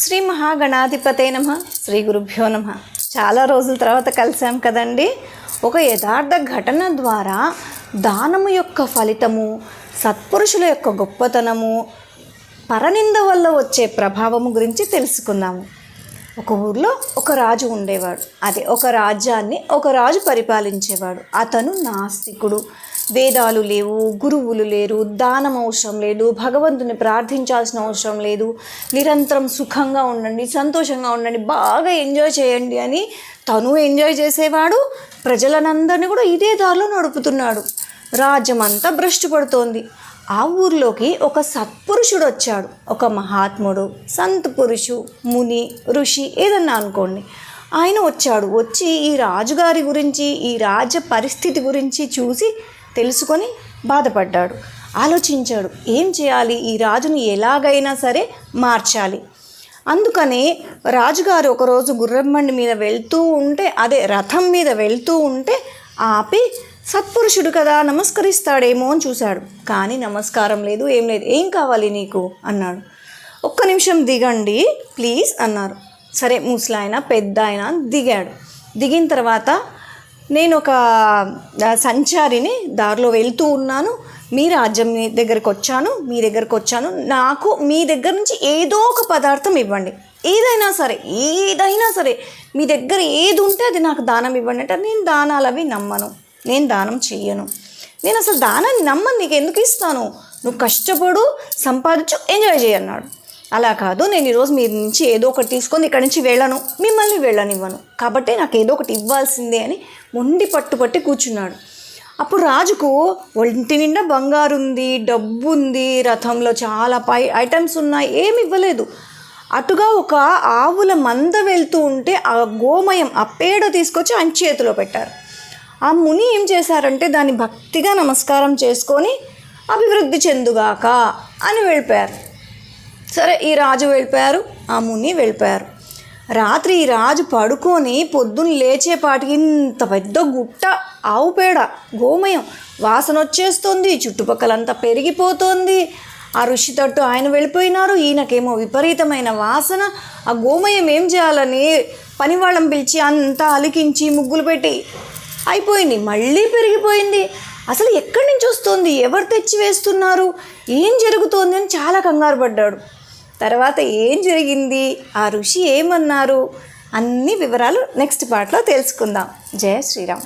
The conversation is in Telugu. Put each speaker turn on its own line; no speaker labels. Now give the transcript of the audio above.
శ్రీ మహాగణాధిపతే నమః. శ్రీ గురుభ్యో నమః. చాలా రోజుల తర్వాత కలిసాం కదండి. ఒక యథార్థ ఘటన ద్వారా దానము యొక్క ఫలితము, సత్పురుషుల యొక్క గొప్పతనము, పరనింద వల్ల వచ్చే ప్రభావము గురించి తెలుసుకుందాము. ఒక ఊర్లో ఒక రాజు ఉండేవాడు. అదే ఒక రాజ్యాన్ని ఒక రాజు పరిపాలించేవాడు. అతను నాస్తికుడు. వేదాలు లేవు, గురువులు లేరు, దానం అవసరం లేదు, భగవంతుని ప్రార్థించాల్సిన అవసరం లేదు, నిరంతరం సుఖంగా ఉండండి, సంతోషంగా ఉండండి, బాగా ఎంజాయ్ చేయండి అని తను ఎంజాయ్ చేసేవాడు. ప్రజలనందరినీ కూడా ఇదే దారిలో నడుపుతున్నాడు. రాజ్యం అంతా భ్రష్టు పడుతోంది. ఆ ఊర్లోకి ఒక సత్పురుషుడు వచ్చాడు. ఒక మహాత్ముడు, సంత్ పురుషు, ముని, ఋషి ఏదన్నా అనుకోండి. ఆయన వచ్చి ఈ రాజుగారి గురించి, ఈ రాజ్య పరిస్థితి గురించి చూసి తెలుసుకొని బాధపడ్డాడు. ఆలోచించాడు, ఏం చేయాలి, ఈ రాజును ఎలాగైనా సరే మార్చాలి. అందుకనే రాజుగారు ఒకరోజు గుర్రంబండి మీద వెళ్తూ ఉంటే, అదే రథం మీద వెళ్తూ ఉంటే ఆపి, సత్పురుషుడు కదా నమస్కరిస్తాడేమో అని చూశాడు. కానీ నమస్కారం లేదు, ఏం లేదు. ఏం కావాలి నీకు అన్నాడు. ఒక్క నిమిషం దిగండి ప్లీజ్ అన్నారు. సరే ముసలాయన పెద్ద ఆయన దిగాడు. దిగిన తర్వాత, నేను ఒక సంచారిని, దారిలో వెళ్తూ ఉన్నాను, మీ రాజ్యం దగ్గరికి వచ్చాను, నాకు మీ దగ్గర నుంచి ఏదో ఒక పదార్థం ఇవ్వండి, ఏదైనా సరే మీ దగ్గర ఏది ఉంటే అది నాకు దానం ఇవ్వండి అంటే, నేను దానాలు అవి నమ్మను, నేను దానం చెయ్యను, నేను అసలు దానాన్ని నమ్మను, నీకు ఎందుకు ఇస్తాను, నువ్వు కష్టపడు, సంపాదించు, ఎంజాయ్ చేయన్నాడు. అలా కాదు, నేను ఈరోజు మీ నుంచి ఏదో ఒకటి తీసుకొని ఇక్కడి నుంచి వెళ్ళను, మిమ్మల్ని వెళ్ళనివ్వను, కాబట్టి నాకు ఏదో ఒకటి ఇవ్వాల్సిందే అని మొండి పట్టుపట్టి కూర్చున్నాడు. అప్పుడు రాజుకు ఒంటి నిండా బంగారు ఉంది, డబ్బు ఉంది, రథంలో చాలా ఐటమ్స్ ఉన్నాయి, ఏమి ఇవ్వలేదు. అటుగా ఒక ఆవుల మంద వెళ్తూ ఉంటే ఆ గోమయం, ఆ పేడ తీసుకొచ్చి ఆయన చేతిలో పెట్టారు. ఆ ముని ఏం చేశారంటే దాన్ని భక్తిగా నమస్కారం చేసుకొని అభివృద్ధి చెందుగాక అని వెళ్ళిపోయారు. సరే, ఈ రాజు వెళ్ళిపోయారు, ఆ ముని వెళ్ళిపోయారు. రాత్రి ఈ రాజు పడుకొని పొద్దున్న లేచేపాటికి ఇంత పెద్ద గుట్ట ఆవు పేడ, గోమయం వాసన వచ్చేస్తుంది, చుట్టుపక్కలంతా పెరిగిపోతుంది. ఆ ఋషి తట్టు ఆయన వెళ్ళిపోయినారు, ఈయనకేమో విపరీతమైన వాసన. ఆ గోమయం ఏం చేయాలని పనివాళ్ళం పిలిచి అంతా అలికించి ముగ్గులు పెట్టి అయిపోయింది, మళ్ళీ పెరిగిపోయింది. అసలు ఎక్కడి నుంచి వస్తుంది, ఎవరు తెచ్చి వేస్తున్నారు, ఏం జరుగుతోంది అని చాలా కంగారు పడ్డాడు. తర్వాత ఏం జరిగింది, ఆ ఋషి ఏమన్నారు, అన్ని వివరాలు నెక్స్ట్ పార్ట్లో తెలుసుకుందాం. జయ శ్రీరామ్.